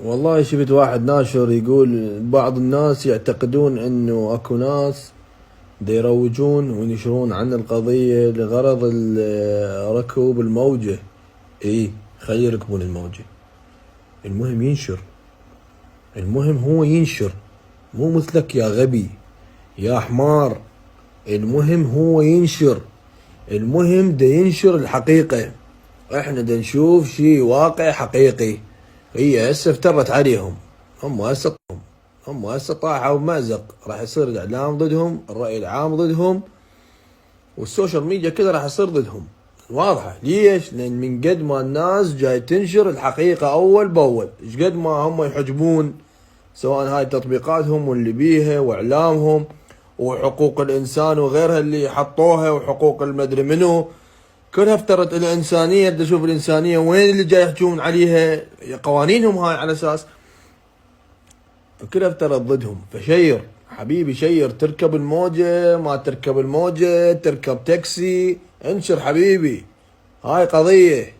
والله شفت واحد ناشر يقول بعض الناس يعتقدون انه اكو ناس دا يروجون وينشرون عن القضية لغرض ركوب الموجة. اي، خلي يركبون الموجة، المهم ينشر، المهم هو ينشر، مو مثلك يا غبي يا حمار. المهم هو ينشر، المهم دا ينشر الحقيقة. احنا دا نشوف شي واقع حقيقي. هي هسه افترت عليهم، هم هسه طاحوا بمأزق، راح يصير الاعلام ضدهم، الرأي العام ضدهم، والسوشيال ميديا كذا راح يصير ضدهم. واضحة ليش؟ لان من قد ما الناس جاي تنشر الحقيقة اول باول، ايش قد ما هم يحجبون سواء هاي تطبيقاتهم واللي بيها واعلامهم وحقوق الانسان وغيرها اللي حطوها وحقوق المدري منو، كلها افترت الانسانيه. بدي اشوف الانسانيه وين اللي جاي يحجون عليها، قوانينهم هاي على اساس، كلها افترت ضدهم. فشير حبيبي، شير، تركب الموجه ما تركب الموجه، تركب تاكسي، انشر حبيبي، هاي قضيه.